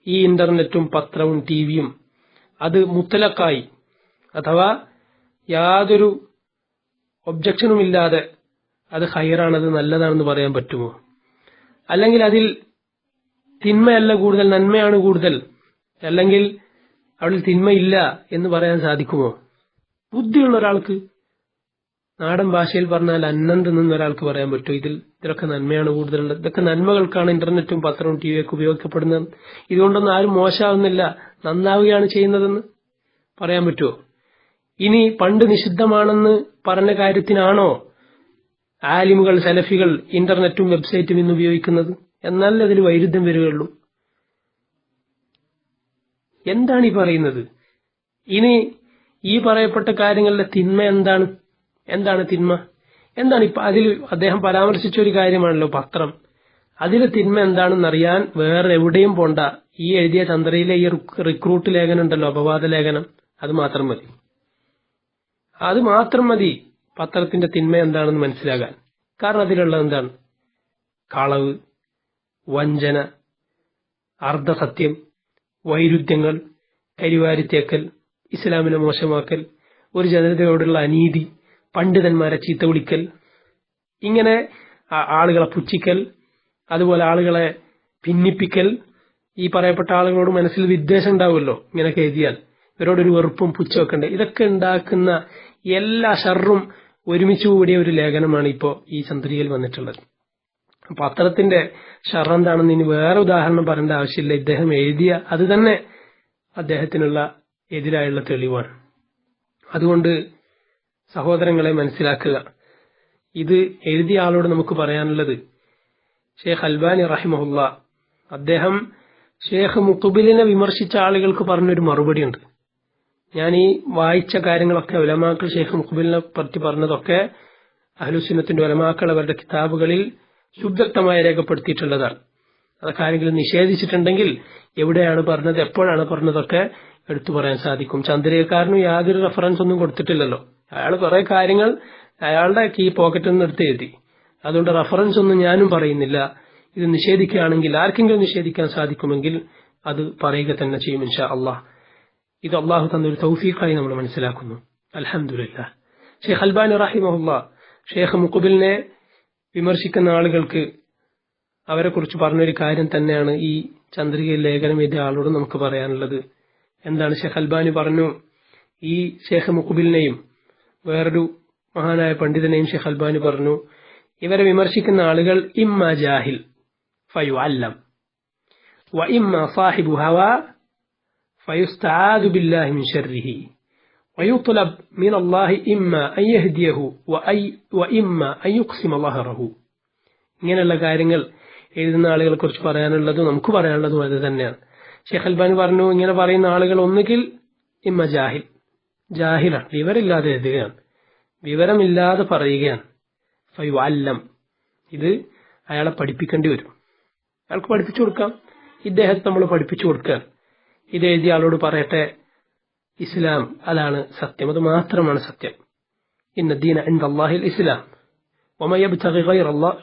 ഈ ഇന്റർനെറ്റും പത്രവും ടിവിയും അത് മുത്തലക്കായി, അഥവാ യാതൊരു ഒബ്ജക്ഷനുമില്ലാതെ അത് ഖൈറാണ്, അത് നല്ലതാണെന്ന് പറയാൻ പറ്റുമോ? അല്ലെങ്കിൽ അതിൽ തിന്മയല്ല കൂടുതൽ, നന്മയാണ് കൂടുതൽ, അല്ലെങ്കിൽ അവിടെ തിന്മയില്ല എന്ന് പറയാൻ സാധിക്കുമോ? ബുദ്ധിയുള്ള ഒരാൾക്ക്, നാടൻ ഭാഷയിൽ പറഞ്ഞാൽ അന്നം തിന്നുന്ന ഒരാൾക്ക് പറയാൻ പറ്റുമോ ഇതിലൊക്കെ നന്മയാണ് കൂടുതലുള്ളത്? ഇതൊക്കെ നന്മകൾക്കാണ് ഇന്റർനെറ്റും പത്രവും ടി വിയൊക്കെ ഉപയോഗിക്കപ്പെടുന്നത്, ഇതുകൊണ്ടൊന്നും ആരും മോശമാവുന്നില്ല, നന്നാവുകയാണ് ചെയ്യുന്നതെന്ന് പറയാൻ പറ്റുമോ? ഇനി പണ്ട് നിഷിദ്ധമാണെന്ന് പറഞ്ഞ കാര്യത്തിനാണോ ആലിമുകൾ, സലഫികൾ ഇന്റർനെറ്റും വെബ്സൈറ്റും ഇന്ന് ഉപയോഗിക്കുന്നത്? എന്നാലേ അതിൽ വൈരുദ്ധ്യം വരികയുള്ളൂ. എന്താണ് ഈ പറയുന്നത്? ഇനി ഈ പറയപ്പെട്ട കാര്യങ്ങളിലെ തിന്മ എന്താണ്? എന്താണ് തിന്മ? എന്താണ് ഇപ്പൊ അതിൽ അദ്ദേഹം പരാമർശിച്ച ഒരു കാര്യമാണല്ലോ പത്രം. അതിലെ തിന്മ എന്താണെന്നറിയാൻ വേറെ എവിടെയും പോണ്ട. ഈ എഴുതിയ ചന്ദ്രയിലെ ഈ റിക്രൂട്ട് ലേഖനം ഉണ്ടല്ലോ, അപവാദ ലേഖനം, അത് മാത്രം മതി. അത് മാത്രം മതി പത്രത്തിന്റെ തിന്മ എന്താണെന്ന് മനസ്സിലാകാൻ. കാരണം അതിലുള്ളത് എന്താണ്? കളവ്, വഞ്ചന, അർദ്ധസത്യം, വൈരുദ്ധ്യങ്ങൾ, കരിവാരിത്തേക്കൽ, ഇസ്ലാമിനെ മോശമാക്കൽ, ഒരു ജനതയോടുള്ള അനീതി, പണ്ഡിതന്മാരെ ചീത്ത വിളിക്കൽ, ഇങ്ങനെ ആളുകളെ പുച്ഛിക്കൽ, അതുപോലെ ആളുകളെ ഭിന്നിപ്പിക്കൽ. ഈ പറയപ്പെട്ട ആളുകളോട് മനസ്സിൽ വിദ്വേഷം ഉണ്ടാവുമല്ലോ ഇങ്ങനെയൊക്കെ എഴുതിയാൽ, ഇവരോടൊരു വെറുപ്പും പുച്ഛമൊക്കെ ഉണ്ട്. ഇതൊക്കെ ഉണ്ടാക്കുന്ന എല്ലാ ഷർറും ഒരുമിച്ച് കൂടിയ ഒരു ലേഖനമാണ് ഇപ്പോൾ ഈ ചന്ദ്രികയിൽ വന്നിട്ടുള്ളത്. അപ്പൊ പത്രത്തിന്റെ ഷർറ് എന്താണെന്ന് ഇനി വേറെ ഉദാഹരണം പറയേണ്ട ആവശ്യമില്ല. ഇദ്ദേഹം എഴുതിയ അത് തന്നെ അദ്ദേഹത്തിനുള്ള എതിരായുള്ള തെളിവാണ്. അതുകൊണ്ട് സഹോദരങ്ങളെ മനസ്സിലാക്കുക, ഇത് എഴുതിയ ആളോട് നമുക്ക് പറയാനുള്ളത്, ഷെയ്ഖ് അൽബാനി റഹിമഹുല്ല അദ്ദേഹം ഷെയ്ഖ് മുഖ്ബിലിനെ വിമർശിച്ച ആളുകൾക്ക് പറഞ്ഞൊരു മറുപടി ഉണ്ട്. ഞാൻ ഈ വായിച്ച കാര്യങ്ങളൊക്കെ ഉലമാക്കൾ ഷെയ്ഖ് മുഖ്ബിലിനെ പറ്റി പറഞ്ഞതൊക്കെ അഹ്ലുസുന്നത്തിന്റെ ഉലമാക്കൾ അവരുടെ കിതാബുകളിൽ സുവ്യക്തമായി രേഖപ്പെടുത്തിയിട്ടുള്ളതാണ്. അതൊക്കെ ആരെങ്കിലും നിഷേധിച്ചിട്ടുണ്ടെങ്കിൽ എവിടെയാണ് പറഞ്ഞത്, എപ്പോഴാണ് പറഞ്ഞതൊക്കെ എടുത്തു പറയാൻ സാധിക്കും. ചന്ദ്രികക്കാരനും യാതൊരു റെഫറൻസ് ഒന്നും കൊടുത്തിട്ടില്ലല്ലോ. അയാൾ കുറെ കാര്യങ്ങൾ അയാളുടെ കീ പോക്കറ്റിൽ നിന്ന് എടുത്ത് എഴുതി. അതുകൊണ്ട് റെഫറൻസ് ഒന്നും ഞാനും പറയുന്നില്ല. ഇത് നിഷേധിക്കുകയാണെങ്കിൽ, ആർക്കെങ്കിലും നിഷേധിക്കാൻ സാധിക്കുമെങ്കിൽ അത് പറയുക തന്നെ ചെയ്യും ഇൻഷാ അള്ളാഹ്. ഇത് അള്ളാഹു തന്നൊരു തൗഫീഖായി നമ്മൾ മനസ്സിലാക്കുന്നു. അൽഹംദുലില്ലാഹ്. ഷെയ്ഖ് അൽബാനി റഹിമഹുല്ലാ ഷെയ്ഖ് മുഖ്ബിലിനെ വിമർശിക്കുന്ന ആളുകൾക്ക് അവരെ കുറിച്ച് പറഞ്ഞൊരു കാര്യം തന്നെയാണ് ഈ ചന്ദ്രികയിൽ ലേഖനം എഴുതിയ ആളോട് നമുക്ക് പറയാനുള്ളത്. എന്താണ്? ഷെയ്ഖ് അൽബാനി പറഞ്ഞു, ഈ ഷെയ്ഖ് മുഖ്ബിലിനെയും വേറൊരു മഹാനായ പണ്ഡിതനെയും ഷെയ്ഖ് അൽബാനി പറഞ്ഞു, ഇവരെ വിമർശിക്കുന്ന ആളുകൾ ഇമ്മ ജാഹിൽ ഫയുഅല്ലം വ ഇമ്മ സാഹിബു ഹവാ ഫയുസ്തആദു ബില്ലാഹി മിൻ ശർരിഹി വയുത്ലബ് മിൻ അല്ലാഹി ഇമ്മ അൻ യഹ്ദിയഹു വ ഇമ്മ അൻ യുഖ്സിമ ലഹറഹു. ഇങ്ങനെയുള്ള കാര്യങ്ങൾ എഴുതുന്ന ആളുകളെ കുറിച്ച് പറയാനുള്ളതും നമുക്ക് പറയാനുള്ളതും അത് തന്നെയാണ്. ഷെയ്ഖ് അൽബാനി പറഞ്ഞു, ഇങ്ങനെ പറയുന്ന ആളുകൾ ഒന്നുകിൽ ഇമ്മ ജാഹിൽ, ജാഹിലാണ്, വിവരമില്ലാതെ എഴുതുകയാണ്, വിവരമില്ലാതെ പറയുകയാണ്. ഫയുഅല്ലം, ഇത് അയാളെ പഠിപ്പിക്കേണ്ടി വരും. അയാൾക്ക് പഠിപ്പിച്ചു കൊടുക്കാം. ഇദ്ദേഹത്തെ നമ്മൾ പഠിപ്പിച്ചു കൊടുക്കുക. ഇത് എഴുതിയ ആളോട് പറയട്ടെ, ഇസ്ലാം അതാണ് സത്യം, അത് മാത്രമാണ് സത്യം. ഇന്ന ദീന ഇൻദല്ലാഹിൽ ഇസ്ലാം വമൻ യബ്തഗി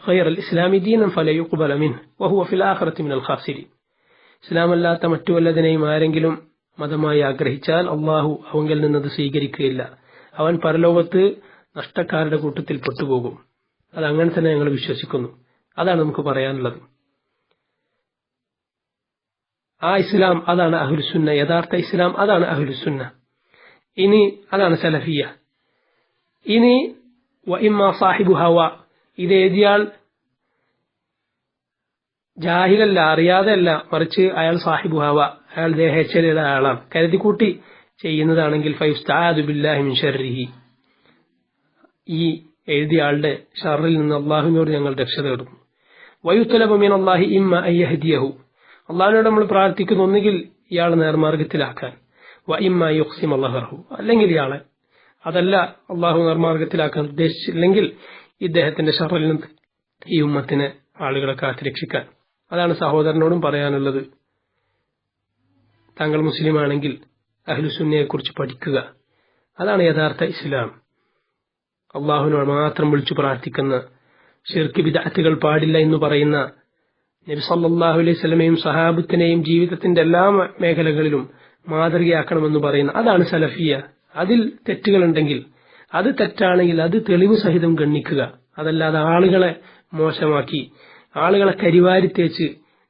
ഗൈറൽ ഇസ്ലാമി ദീനൻ ഫലൻ യുഖ്ബല മിൻഹു വഹുവ ഫിൽ ആഖിറതി മിനൽ ഖാസിരീൻ. ഇസ്ലാമല്ലാത്ത മറ്റു വല്ലതിനെയും ആരെങ്കിലും മതമായി ആഗ്രഹിച്ചാൽ അള്ളാഹു അവങ്കിൽ നിന്നത് സ്വീകരിക്കുകയില്ല, അവൻ പരലോകത്ത് നഷ്ടക്കാരുടെ കൂട്ടത്തിൽ പെട്ടുപോകും. അതങ്ങനെ തന്നെ ഞങ്ങൾ വിശ്വസിക്കുന്നു. അതാണ് നമുക്ക് പറയാനുള്ളത്. ആ ഇസ്ലാം അതാണ് അഹ്ലുസുന്ന, യഥാർത്ഥ ഇസ്ലാം അതാണ് അഹ്ലുസുന്ന. ഇനി അതാണ് സലഫിയ. ഇനി വഇമ്മ സാഹിബു ഹവ, ഇത് എഴുതിയാൽ ജാഹിലല്ല, അറിയാതെ അല്ല, മറിച്ച് അയാൾ സാഹിബു ഹവ, അയാൾ ദേഹേച്ഛതയുടെ ആളാണ്, കരുതിക്കൂട്ടി ചെയ്യുന്നതാണെങ്കിൽ ഫയുസ്തആദു ബില്ലാഹി മിൻ ശർരിഹി, ഈ എഴുതിയ ആളുടെ ഷർറിൽ നിന്ന് അള്ളാഹുവിനോട് ഞങ്ങൾ രക്ഷ തേടുന്നു. വയുത്ലബു മിൻ അല്ലാഹി ഇമ്മ അൻ യഹ്ദിയഹു, അള്ളാഹുവിനോട് നമ്മൾ പ്രാർത്ഥിക്കുന്നു ഒന്നുകിൽ ഇയാളെ നേർമാർഗത്തിലാക്കാൻ, വ ഇമ്മ യുഖ്സിമ ലഹറഹു, അല്ലെങ്കിൽ ഇയാളെ, അതല്ല അള്ളാഹു നേർമാർഗത്തിലാക്കാൻ ഉദ്ദേശിച്ചില്ലെങ്കിൽ ഇദ്ദേഹത്തിന്റെ ഷർറിൽ നിന്ന് ഈ ഉമ്മത്തിനെ, ആളുകളെ കാത്തുരക്ഷിക്കാൻ. അതാണ് സഹോദരനോടും പറയാനുള്ളത്. താങ്കൾ മുസ്ലിമാണെങ്കിൽ അഹ്ലുസുന്നയെ കുറിച്ച് പഠിക്കുക. അതാണ് യഥാർത്ഥ ഇസ്ലാം. അള്ളാഹുവിനോട് മാത്രം വിളിച്ചു പ്രാർത്ഥിക്കുന്ന, ശിർക്ക് ബിദ്അത്തുകൾ പാടില്ല എന്ന് പറയുന്ന, നബി സല്ലല്ലാഹു അലൈഹി വസല്ലമയും സഹാബത്തിനെയും ജീവിതത്തിന്റെ എല്ലാ മേഖലകളിലും മാതൃകയാക്കണമെന്ന് പറയുന്ന, അതാണ് സലഫിയ. അതിൽ തെറ്റുകളുണ്ടെങ്കിൽ, അത് തെറ്റാണെങ്കിൽ അത് തെളിവ് സഹിതം ഗണ്ണിക്കുക. അതല്ലാതെ ആളുകളെ മോശമാക്കി, ആളുകളെ കരിവാരിത്തേച്ച്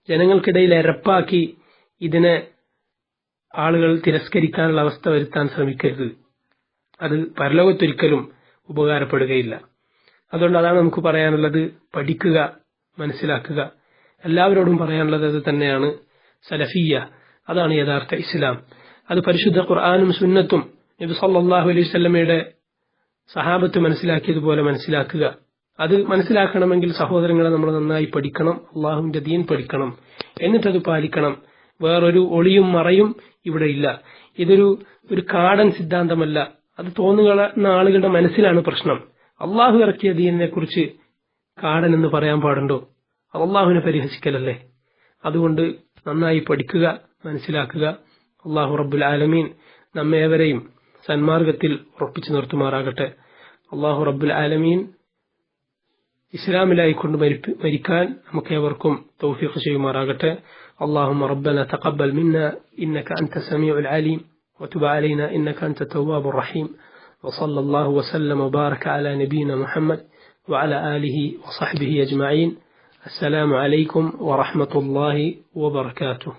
ജനങ്ങൾക്കിടയിൽ എരപ്പാക്കി ഇതിനെ ആളുകൾ തിരസ്കരിക്കാനുള്ള അവസ്ഥ വരുത്താൻ ശ്രമിക്കരുത്. അത് പരലോകത്തൊരിക്കലും ഉപകാരപ്പെടുകയില്ല. അതുകൊണ്ട് അതാണ് നമുക്ക് പറയാനുള്ളത്. പഠിക്കുക, മനസ്സിലാക്കുക. എല്ലാവരോടും പറയാനുള്ളത് അത് തന്നെയാണ്. സലഫിയ്യ, അതാണ് യഥാർത്ഥ ഇസ്ലാം. അത് പരിശുദ്ധ ഖുർആനും സുന്നത്തും നബി സല്ലല്ലാഹു അലൈഹി വസല്ലമയുടെ സഹാബത്ത് മനസ്സിലാക്കിയതുപോലെ മനസ്സിലാക്കുക. അത് മനസ്സിലാക്കണമെങ്കിൽ സഹോദരങ്ങളെ നമ്മൾ നന്നായി പഠിക്കണം, അള്ളാഹുവിന്റെ ദീൻ പഠിക്കണം, എന്നിട്ടത് പാലിക്കണം. വേറൊരു ഒളിയും മറയും ഇവിടെ ഇല്ല. ഇതൊരു കാടൻ സിദ്ധാന്തമല്ല. അത് തോന്നുന്ന ആളുകളുടെ മനസ്സിലാണ് പ്രശ്നം. അള്ളാഹു ഇറക്കിയ ദീനിനെ കുറിച്ച് കാടൻ എന്ന് പറയാൻ പാടുണ്ടോ? അള്ളാഹുവിനെ പരിഹസിക്കലല്ലേ? അതുകൊണ്ട് നന്നായി പഠിക്കുക, മനസ്സിലാക്കുക. അള്ളാഹു റബ്ബുൽ ആലമീൻ നമ്മേവരെയും സന്മാർഗത്തിൽ ഉറപ്പിച്ചു നിർത്തുമാറാകട്ടെ. അള്ളാഹു റബ്ബുൽ ആലമീൻ ഇസ്ലാമിലായിക്കൊണ്ട് മരിക്കാൻ നമുക്കേവർക്കും തൗഫീഖ് ചെയ്യുമാറാകട്ടെ. اللهم ربنا تقبل منا إنك أنت السميع العليم وتب علينا إنك أنت التواب الرحيم وصلى الله وسلم وبارك على نبينا محمد وعلى آله وصحبه أجمعين. السلام عليكم ورحمة الله وبركاته.